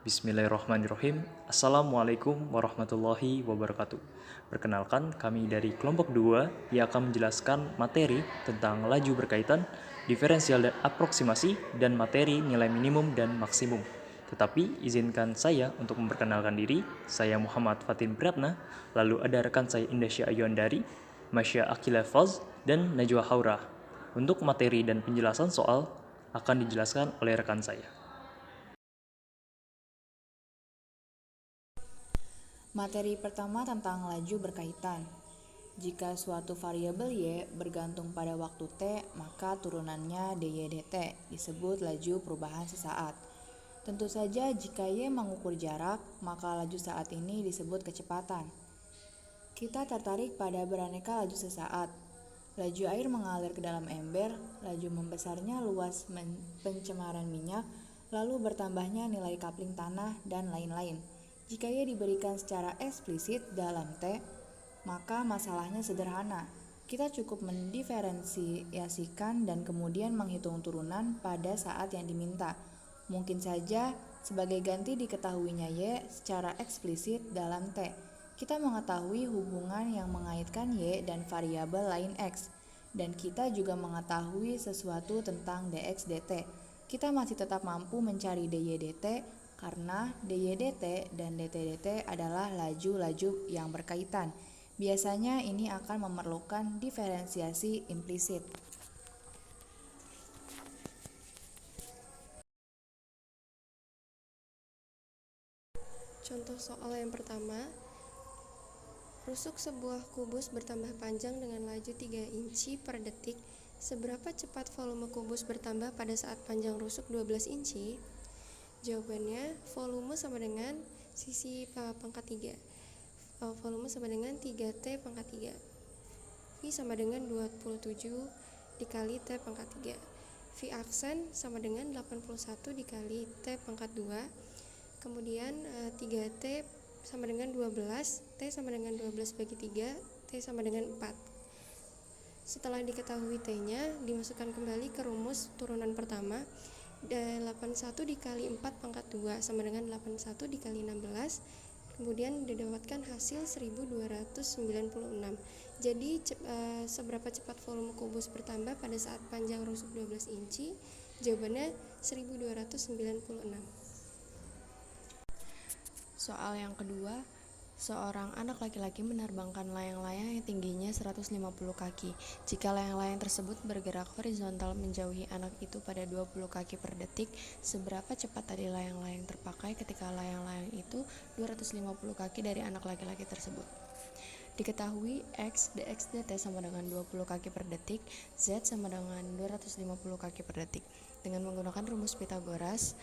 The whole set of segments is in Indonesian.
Bismillahirrahmanirrahim. Assalamualaikum warahmatullahi wabarakatuh. Perkenalkan, kami dari kelompok 2 yang akan menjelaskan materi tentang laju berkaitan, diferensial dan aproksimasi, dan materi nilai minimum dan maksimum. Tetapi izinkan saya untuk memperkenalkan diri. Saya Muhammad Fatin Pratna, lalu ada rekan saya Indasya Ayuandari, Masya Akila Faz, dan Najwa Haura. Untuk materi dan penjelasan soal akan dijelaskan oleh rekan saya. Materi pertama tentang laju berkaitan. Jika suatu variabel Y bergantung pada waktu T, maka turunannya dy dt disebut laju perubahan sesaat. Tentu saja jika Y mengukur jarak, maka laju saat ini disebut kecepatan. Kita tertarik pada beraneka laju sesaat. Laju air mengalir ke dalam ember, laju membesarnya luas pencemaran minyak, lalu bertambahnya nilai coupling tanah, dan lain-lain. Jika Y diberikan secara eksplisit dalam T, maka masalahnya sederhana. Kita cukup mendiferensiasikan dan kemudian menghitung turunan pada saat yang diminta. Mungkin saja sebagai ganti diketahuinya Y secara eksplisit dalam T. Kita mengetahui hubungan yang mengaitkan Y dan variabel lain X, dan kita juga mengetahui sesuatu tentang dx dt. Kita masih tetap mampu mencari dy dt karena dy dt dan dt dt adalah laju-laju yang berkaitan. Biasanya ini akan memerlukan diferensiasi implisit. Contoh soal yang pertama, rusuk sebuah kubus bertambah panjang dengan laju 3 inci per detik. Seberapa cepat volume kubus bertambah pada saat panjang rusuk 12 inci? Jawabannya, volume sama dengan sisi pangkat 3. Volume sama dengan 3T pangkat 3. V sama dengan 27 dikali T pangkat 3. V aksen sama dengan 81 dikali T pangkat 2. Kemudian 3T sama dengan 12, T sama dengan 12 bagi 3, T sama dengan 4. Setelah diketahui T-nya, dimasukkan kembali ke rumus turunan pertama. 81 dikali 4 pangkat 2 sama dengan 81 dikali 16. Kemudian didapatkan hasil 1296. Jadi seberapa cepat volume kubus bertambah pada saat panjang rusuk 12 inci? Jawabannya 1296. Soal yang kedua, seorang anak laki-laki menerbangkan layang-layang yang tingginya 150 kaki. Jika layang-layang tersebut bergerak horizontal menjauhi anak itu pada 20 kaki per detik, seberapa cepat tadi layang-layang terpakai ketika layang-layang itu 250 kaki dari anak laki-laki tersebut? Diketahui X, dx dt sama dengan 20 kaki per detik, Z sama dengan 250 kaki per detik. Dengan menggunakan rumus Pythagoras,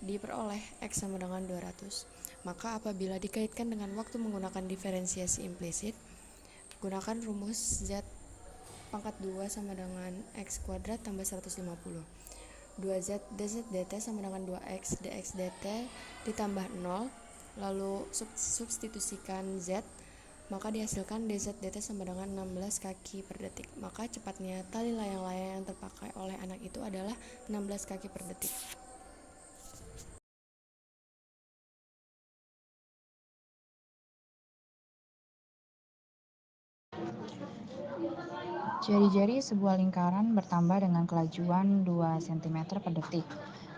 diperoleh X sama dengan 200. Maka apabila dikaitkan dengan waktu menggunakan diferensiasi implisit, gunakan rumus Z pangkat 2 sama dengan X kuadrat tambah 150. 2Z dz dt sama dengan 2X dx dt ditambah 0, lalu substitusikan Z, maka dihasilkan dz dt sama dengan 16 kaki per detik. Maka cepatnya tali layang-layang yang terpakai oleh anak itu adalah 16 kaki per detik. Jari-jari sebuah lingkaran bertambah dengan kelajuan 2 cm per detik.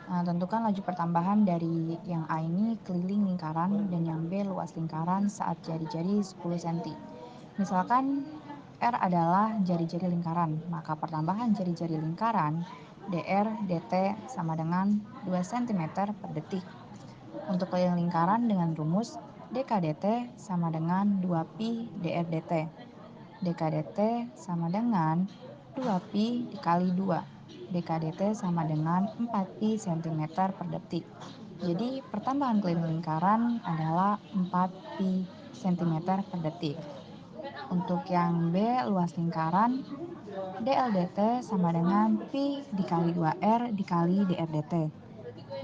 Tentukan laju pertambahan dari yang A ini keliling lingkaran dan yang B luas lingkaran saat jari-jari 10 cm. Misalkan R adalah jari-jari lingkaran, maka pertambahan jari-jari lingkaran dr dt sama dengan 2 cm per detik. Untuk keliling lingkaran dengan rumus dk dt sama dengan 2pi dr dt. dk dt sama dengan 2pi dikali 2. dk dt sama dengan 4pi cm per detik. Jadi pertambahan keliling lingkaran adalah 4pi cm per detik. Untuk yang B luas lingkaran, dl dt sama dengan pi dikali 2r dikali dr dt.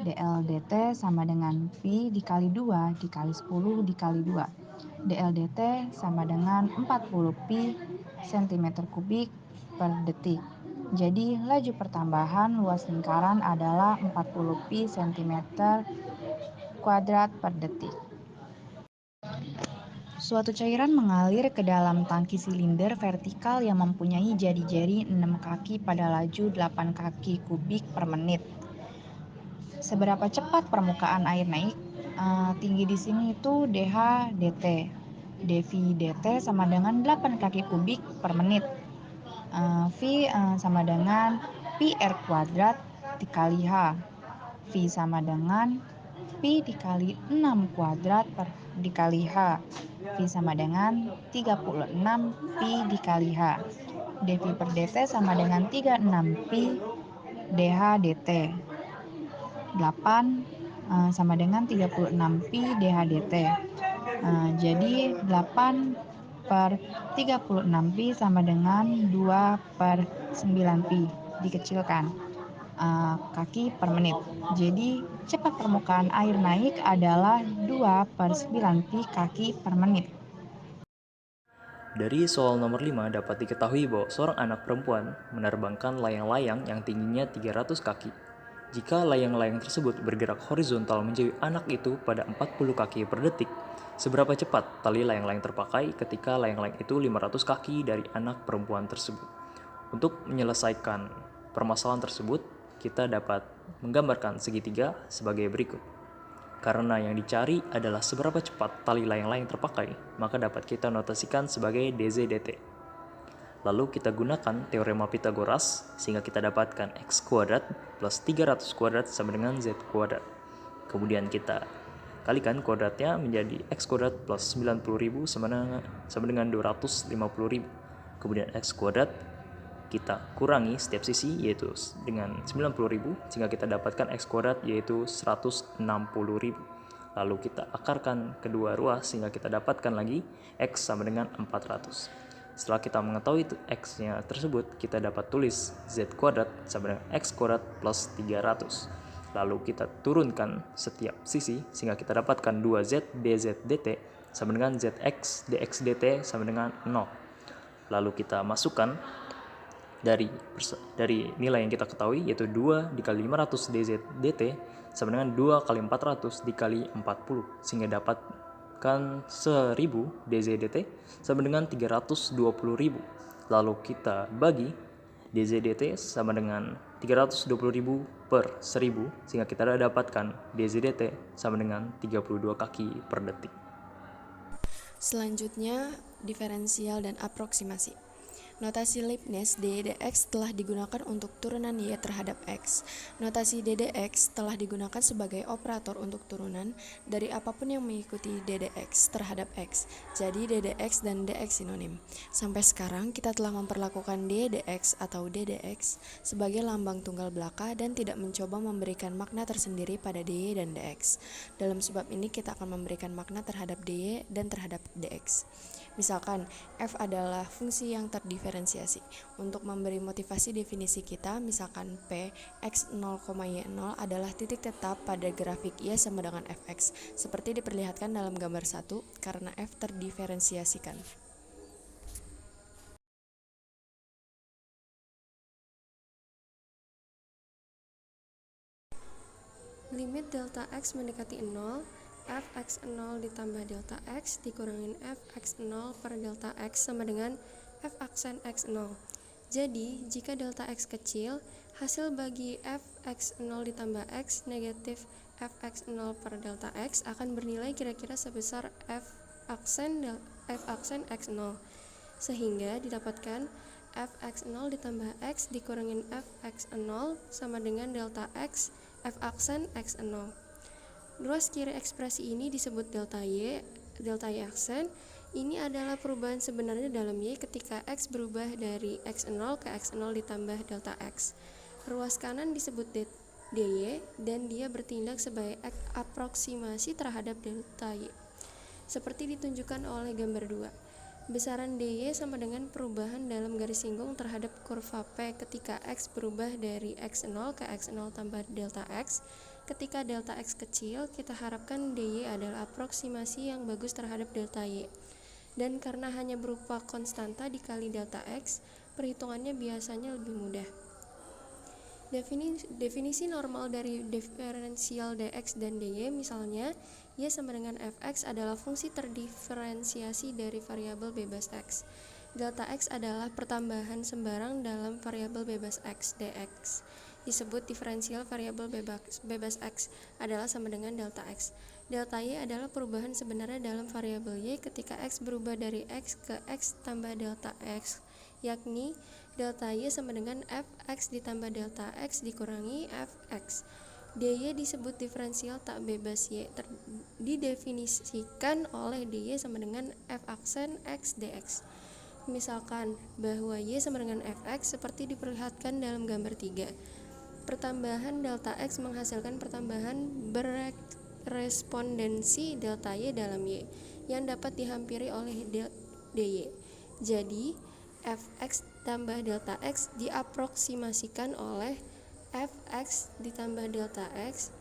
dl dt sama dengan pi dikali 2 dikali 10 dikali 2. dl dt sama dengan 40 pi cm kubik per detik. Jadi laju pertambahan luas lingkaran adalah 40 pi cm kuadrat per detik. Suatu cairan mengalir ke dalam tangki silinder vertikal yang mempunyai jari-jari 6 kaki pada laju 8 kaki kubik per menit. Seberapa cepat permukaan air naik? Tinggi di sini itu dH dt. dV dt sama dengan 8 kaki kubik per menit. V sama dengan pi R kuadrat dikali H. V sama dengan pi dikali 6 kuadrat dikali H. V sama dengan 36 pi dikali H. dV per dt sama dengan 36 pi dH dt. 8 sama dengan 36 pi dH dt. Jadi 8 per 36 pi sama dengan 2 per 9 pi. Dikecilkan kaki per menit. Jadi cepat permukaan air naik adalah 2 per 9 pi kaki per menit. Dari soal nomor 5 dapat diketahui bahwa seorang anak perempuan menerbangkan layang-layang yang tingginya 300 kaki. Jika layang-layang tersebut bergerak horizontal menjauhi anak itu pada 40 kaki per detik, seberapa cepat tali layang-layang terpakai ketika layang-layang itu 500 kaki dari anak perempuan tersebut? Untuk menyelesaikan permasalahan tersebut, kita dapat menggambarkan segitiga sebagai berikut. Karena yang dicari adalah seberapa cepat tali layang-layang terpakai, maka dapat kita notasikan sebagai dz dt. Lalu kita gunakan teorema Pythagoras sehingga kita dapatkan x kuadrat plus 300 kuadrat sama dengan z kuadrat. Kemudian kita kalikan kuadratnya menjadi x kuadrat plus 90.000 sama dengan 250.000. Kemudian x kuadrat kita kurangi setiap sisi yaitu dengan 90.000 sehingga kita dapatkan x kuadrat yaitu 160.000. Lalu kita akarkan kedua ruas sehingga kita dapatkan lagi x sama dengan 400. Setelah kita mengetahui x-nya tersebut, kita dapat tulis z kuadrat sama dengan x kuadrat plus 300. Lalu kita turunkan setiap sisi sehingga kita dapatkan 2z dz dt sama dengan zx dx dt sama dengan 0. Lalu kita masukkan dari nilai yang kita ketahui yaitu 2 dikali 500 dz dt sama dengan 2 kali 400 dikali 40 sehingga dapatkan 1000 dz dt sama dengan 320.000. Lalu kita bagi dz dt sama dengan 320.000 per 1000 sehingga kita dapatkan dz dt sama dengan 32 kaki per detik. Selanjutnya, diferensial dan aproksimasi. Notasi Leibniz d dx telah digunakan untuk turunan y terhadap x. Notasi d dx telah digunakan sebagai operator untuk turunan dari apapun yang mengikuti d dx terhadap x. Jadi d dx dan dx sinonim. Sampai sekarang kita telah memperlakukan d dx atau d dx sebagai lambang tunggal belaka dan tidak mencoba memberikan makna tersendiri pada dy dan dx. Dalam sebab ini kita akan memberikan makna terhadap dy dan terhadap dx. Misalkan, f adalah fungsi yang terdiferensiasi. Untuk memberi motivasi definisi kita, misalkan p, x0, y0 adalah titik tetap pada grafik y sama dengan fx, seperti diperlihatkan dalam gambar 1, karena f terdiferensiasikan. Limit delta x mendekati 0, fx0 ditambah delta x dikurangin fx0 per delta x sama dengan f aksen x0. Jadi, jika delta x kecil, hasil bagi fx0 ditambah x negatif fx0 per delta x akan bernilai kira-kira sebesar f aksen x0. Sehingga didapatkan fx0 ditambah x dikurangin fx0 sama dengan delta x f aksen x0. Ruas kiri ekspresi ini disebut delta y aksen. Ini adalah perubahan sebenarnya dalam y ketika x berubah dari x0 ke x0 ditambah delta x. Ruas kanan disebut dy dan dia bertindak sebagai aproksimasi terhadap delta y. Seperti ditunjukkan oleh gambar 2. Besaran dy sama dengan perubahan dalam garis singgung terhadap kurva p ketika x berubah dari x0 ke x0 tambah delta x. Ketika delta x kecil, kita harapkan dy adalah aproksimasi yang bagus terhadap delta y. Dan karena hanya berupa konstanta dikali delta x, perhitungannya biasanya lebih mudah. Definisi normal dari diferensial dx dan dy misalnya, y sama dengan fx adalah fungsi terdiferensiasi dari variabel bebas x. Delta x adalah pertambahan sembarang dalam variabel bebas x, dx. Disebut diferensial variabel bebas x adalah sama dengan delta x. Delta y adalah perubahan sebenarnya dalam variabel y ketika x berubah dari x ke x tambah delta x, yakni delta y sama dengan fx ditambah delta x dikurangi fx. dy disebut diferensial tak bebas y, didefinisikan oleh dy sama dengan f aksen x dx. Misalkan bahwa y sama dengan fx seperti diperlihatkan dalam gambar 3. Pertambahan delta x menghasilkan pertambahan berespondensi delta y dalam y yang dapat dihampiri oleh dy. Jadi, fx tambah delta x diaproksimasikan oleh fx ditambah delta x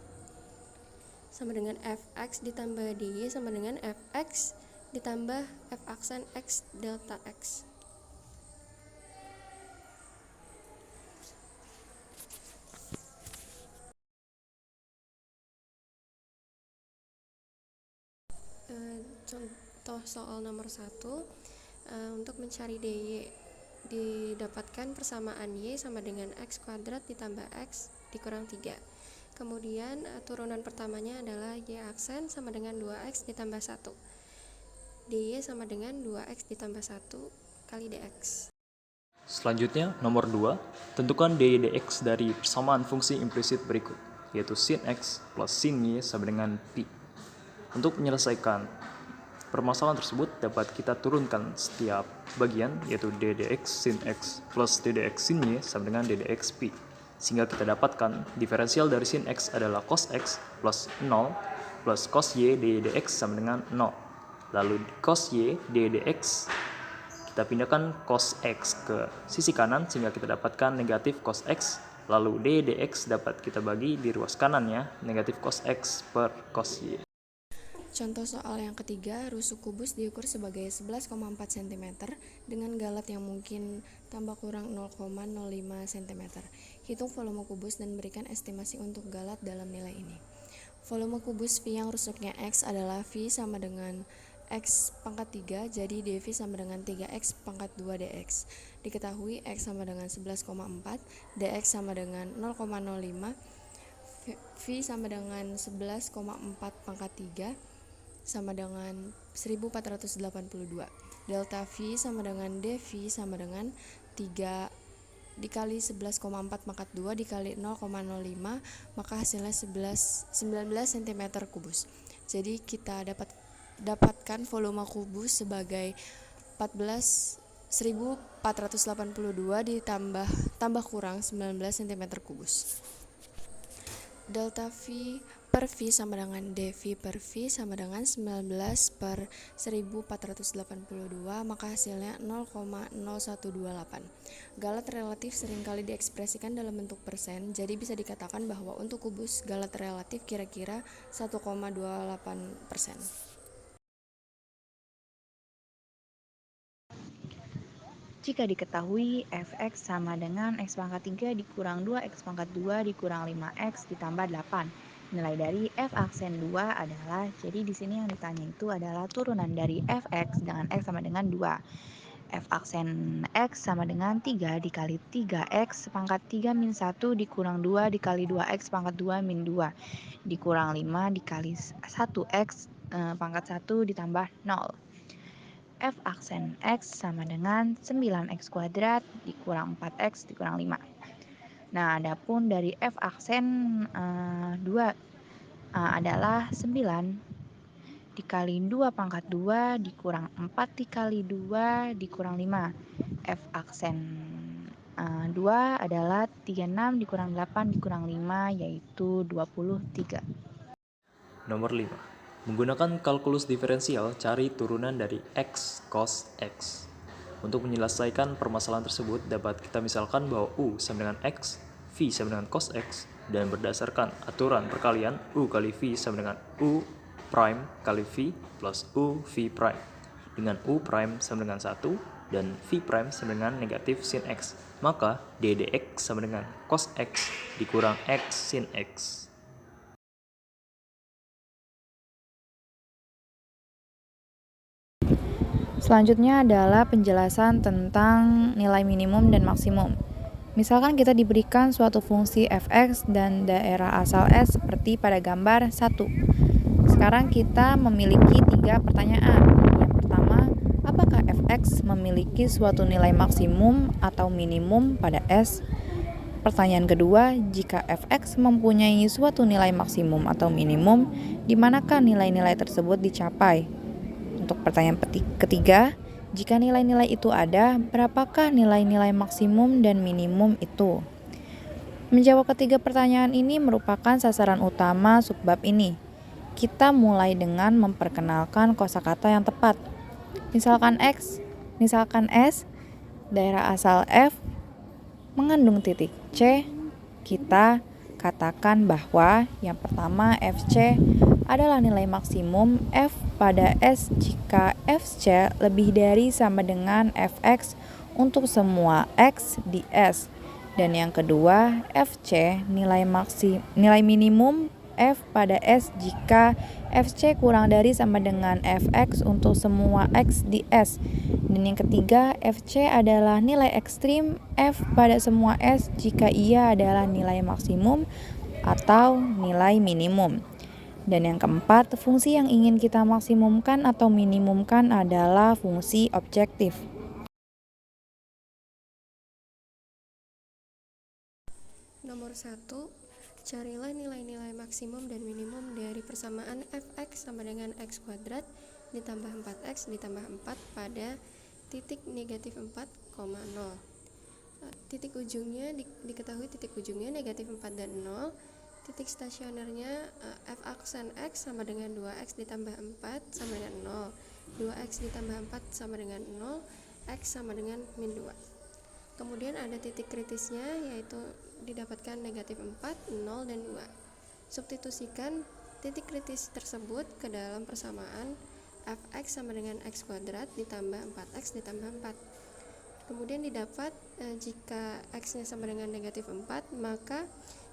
sama dengan fx ditambah dy sama dengan fx ditambah f aksen x delta x. Contoh soal nomor 1, untuk mencari dy didapatkan persamaan y sama dengan x kuadrat ditambah x dikurang 3. Kemudian turunan pertamanya adalah y aksen sama dengan 2x ditambah 1. dy sama dengan 2x ditambah 1 kali dx. Selanjutnya, nomor 2, tentukan dy dx dari persamaan fungsi implisit berikut, yaitu sin x plus sin y sama dengan pi. Untuk menyelesaikan permasalahan tersebut dapat kita turunkan setiap bagian, yaitu d dx sin x plus d dx sin y sama dengan d dx pi, sehingga kita dapatkan diferensial dari sin x adalah cos x plus 0 plus cos y d dx sama dengan 0. Lalu cos y d dx kita pindahkan cos x ke sisi kanan sehingga kita dapatkan negatif cos x, lalu d dx dapat kita bagi di ruas kanannya, negatif cos x per cos y. Contoh soal yang ketiga, rusuk kubus diukur sebagai 11,4 cm dengan galat yang mungkin tambah kurang 0,05 cm. Hitung volume kubus dan berikan estimasi untuk galat dalam nilai ini. Volume kubus V yang rusuknya X adalah V sama dengan X pangkat 3, jadi dV sama dengan 3X pangkat 2 dx. Diketahui X sama dengan 11,4, dx sama dengan 0,05, V sama dengan 11,4 pangkat 3 sama dengan 1482. Delta V sama dengan dV sama dengan 3 dikali 11,4 pangkat 2 dikali 0,05, maka hasilnya 19 cm kubus. Jadi kita dapatkan volume kubus sebagai 14.482 tambah kurang 19 cm kubus. Delta V per V sama dengan dV per V sama dengan 19 per 1482, maka hasilnya 0,0128. Galat relatif seringkali diekspresikan dalam bentuk persen, jadi bisa dikatakan bahwa untuk kubus galat relatif kira-kira 1,28%. Jika diketahui fx sama dengan x pangkat 3 dikurang 2x pangkat 2 dikurang 5x ditambah 8. Nilai dari f aksen 2 adalah, jadi di sini yang ditanya itu adalah turunan dari fx dengan x sama dengan 2. F aksen x sama dengan 3 dikali 3x pangkat 3 min 1 dikurang 2 dikali 2x pangkat 2 min 2 dikurang 5 dikali 1x pangkat 1 ditambah 0. F aksen X sama dengan 9X kuadrat dikurang 4X dikurang 5. Nah, adapun dari F aksen 2 adalah 9 dikali 2 pangkat 2 dikurang 4 dikali 2 dikurang 5. F aksen 2 adalah 36 dikurang 8 dikurang 5, yaitu 23. Nomor 5. Menggunakan kalkulus diferensial, cari turunan dari x cos x. Untuk menyelesaikan permasalahan tersebut, dapat kita misalkan bahwa U sama dengan X, V sama dengan cos X, dan berdasarkan aturan perkalian, U kali V sama dengan U prime kali V plus U V prime. Dengan U prime sama dengan 1, dan V prime sama dengan negatif sin X. Maka d dx sama dengan cos X dikurang X sin X. Selanjutnya adalah penjelasan tentang nilai minimum dan maksimum. Misalkan kita diberikan suatu fungsi f(x) dan daerah asal S seperti pada gambar 1. Sekarang kita memiliki 3 pertanyaan. Yang pertama, apakah f(x) memiliki suatu nilai maksimum atau minimum pada S? Pertanyaan kedua, jika f(x) mempunyai suatu nilai maksimum atau minimum, di manakah nilai-nilai tersebut dicapai? Untuk pertanyaan ketiga, jika nilai-nilai itu ada, berapakah nilai-nilai maksimum dan minimum itu? Menjawab ketiga pertanyaan ini merupakan sasaran utama subbab ini. Kita mulai dengan memperkenalkan kosakata yang tepat. Misalkan X, misalkan S, daerah asal F mengandung titik C, kita katakan bahwa yang pertama FC adalah nilai maksimum F pada S jika FC lebih dari sama dengan Fx untuk semua X di S. Dan yang kedua, FC nilai minimum F pada S jika Fc kurang dari sama dengan Fx untuk semua X di S. Dan yang ketiga, Fc adalah nilai ekstrim F pada semua S jika ia adalah nilai maksimum atau nilai minimum. Dan yang keempat, fungsi yang ingin kita maksimumkan atau minimumkan adalah fungsi objektif. Nomor 1, carilah nilai-nilai maksimum dan minimum dari persamaan f(x) sama dengan x kuadrat ditambah 4x ditambah 4 pada titik negatif 4, 0. Titik ujungnya diketahui titik ujungnya negatif 4 dan 0. Titik stasionernya f aksen x sama dengan 2x ditambah 4 sama dengan 0. 2x ditambah 4 sama dengan 0, x sama dengan min 2. Kemudian ada titik kritisnya, yaitu didapatkan negatif 4, 0, dan 2. Substitusikan titik kritis tersebut ke dalam persamaan fx sama dengan x kuadrat ditambah 4x ditambah 4. Kemudian didapat jika x-nya sama dengan negatif 4, maka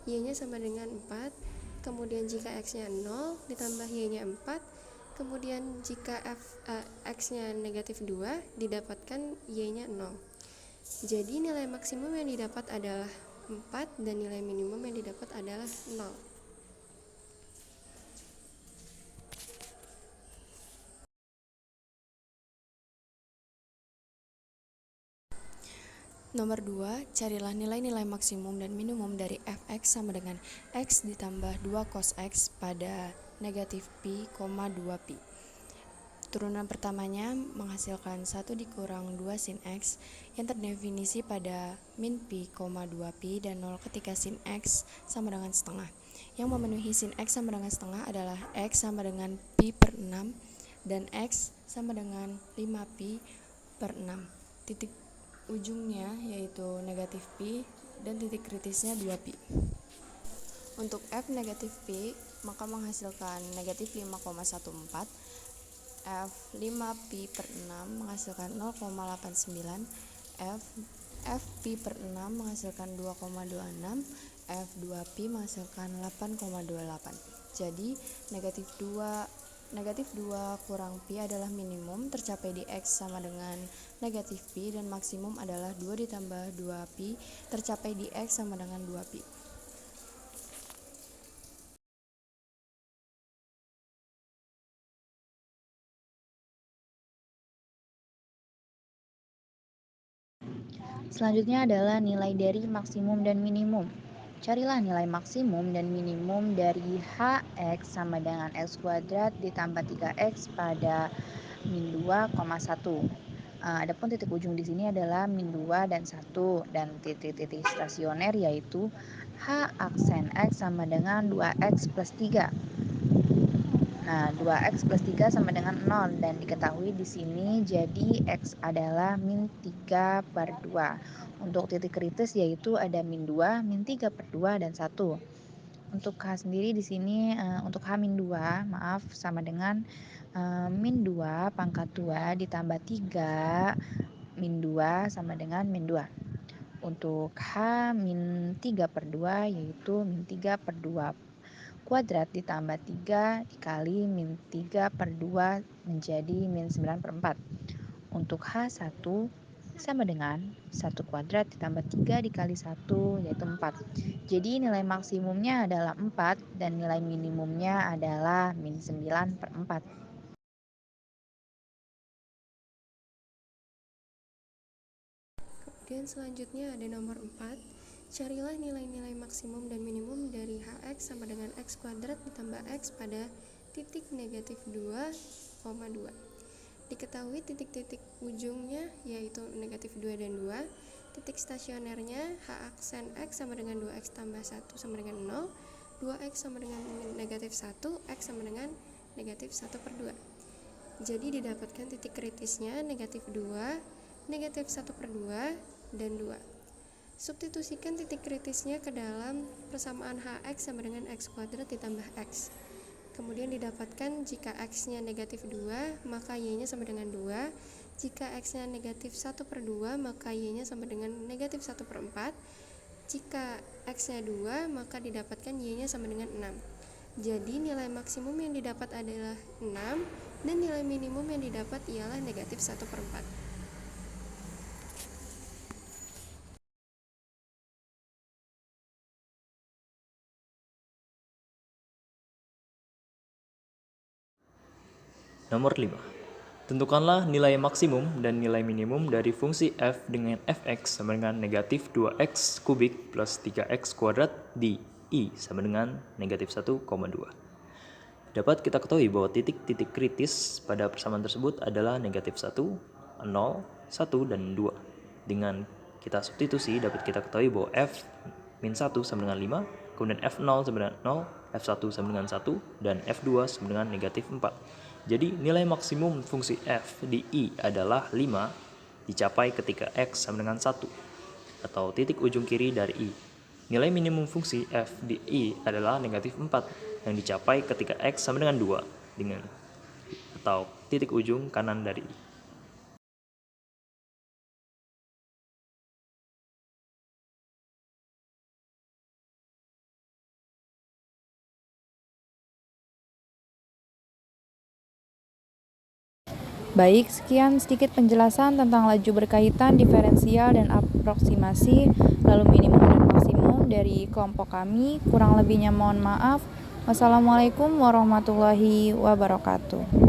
y-nya sama dengan 4. Kemudian jika x-nya 0 ditambah y-nya 4. Kemudian jika x-nya negatif 2, didapatkan y-nya 0. Jadi nilai maksimum yang didapat adalah 4 dan nilai minimum yang didapat adalah 0. Nomor 2, carilah nilai-nilai maksimum dan minimum dari fx sama dengan x ditambah 2 cos x pada negatif pi, 2 pi. Turunan pertamanya menghasilkan 1 dikurang 2 sin x yang terdefinisi pada min pi, 2 pi dan 0 ketika sin x sama dengan setengah. Yang memenuhi sin x sama dengan setengah adalah x sama dengan pi per 6 dan x sama dengan 5 pi per 6. Titik ujungnya yaitu negatif pi dan titik kritisnya 2 pi. Untuk f negatif pi maka menghasilkan negatif 5,14, f 5 pi per 6 menghasilkan 0,89, f pi per 6 menghasilkan 2,26, f 2 pi menghasilkan 8,28. Jadi Negatif 2 kurang pi adalah minimum tercapai di x sama dengan negatif pi dan maksimum adalah 2 ditambah 2 pi tercapai di x sama dengan 2 pi. Selanjutnya adalah nilai dari maksimum dan minimum. Carilah nilai maksimum dan minimum dari hx sama dengan x kuadrat ditambah 3x pada min 2,1. Adapun titik ujung di sini adalah min 2 dan 1 dan titik-titik stasioner yaitu h aksen x sama dengan 2x plus 3. Nah, 2x plus 3 sama dengan 0 dan diketahui di sini jadi x adalah min 3 per 2. Untuk titik kritis yaitu ada min 2, min 3 per 2 dan 1. Untuk H sendiri di sini untuk H min 2 sama dengan min 2 pangkat 2 ditambah 3 min 2 sama dengan min 2. Untuk H min 3 per 2 yaitu min 3 per 2 kuadrat ditambah 3 dikali min 3 per 2 menjadi min 9 per 4. Untuk H1 sama dengan 1 kuadrat ditambah 3 dikali 1 yaitu 4. Jadi nilai maksimumnya adalah 4 dan nilai minimumnya adalah min 9 per 4. Kemudian selanjutnya ada nomor 4. Carilah nilai-nilai maksimum dan minimum dari Hx sama dengan X kuadrat ditambah X pada titik negatif 2, 2. Diketahui titik-titik ujungnya yaitu negatif 2 dan 2. Titik stasionernya H aksen X sama dengan 2X tambah 1 sama dengan 0. 2X sama dengan negatif 1, X sama dengan negatif 1 per 2. Jadi didapatkan titik kritisnya negatif 2, negatif 1 per 2, dan 2. Substitusikan titik kritisnya ke dalam persamaan Hx sama dengan X kuadrat ditambah X. Kemudian didapatkan jika X-nya negatif 2, maka Y-nya sama dengan 2. Jika X-nya negatif 1 per 2, maka Y-nya sama dengan negatif 1 per 4. Jika X-nya 2, maka didapatkan Y-nya sama dengan 6. Jadi nilai maksimum yang didapat adalah 6, dan nilai minimum yang didapat ialah negatif 1 per 4. Nomor 5. Tentukanlah nilai maksimum dan nilai minimum dari fungsi f dengan fx sama dengan negatif 2x kubik plus 3x kuadrat di i sama dengan negatif 1,2. Dapat kita ketahui bahwa titik-titik kritis pada persamaan tersebut adalah negatif 1, 0, 1, dan 2. Dengan kita substitusi dapat kita ketahui bahwa f min 1 sama dengan 5, kemudian f0 sama dengan 0, f1 sama dengan 1, dan f2 sama dengan negatif 4. Jadi nilai maksimum fungsi f di i adalah 5 dicapai ketika x sama dengan 1 atau titik ujung kiri dari i. Nilai minimum fungsi f di i adalah negatif 4 yang dicapai ketika x sama dengan 2 atau titik ujung kanan dari i. Baik, sekian sedikit penjelasan tentang laju berkaitan, diferensial, dan aproksimasi, lalu minimum dan maksimum dari kelompok kami. Kurang lebihnya mohon maaf. Wassalamualaikum warahmatullahi wabarakatuh.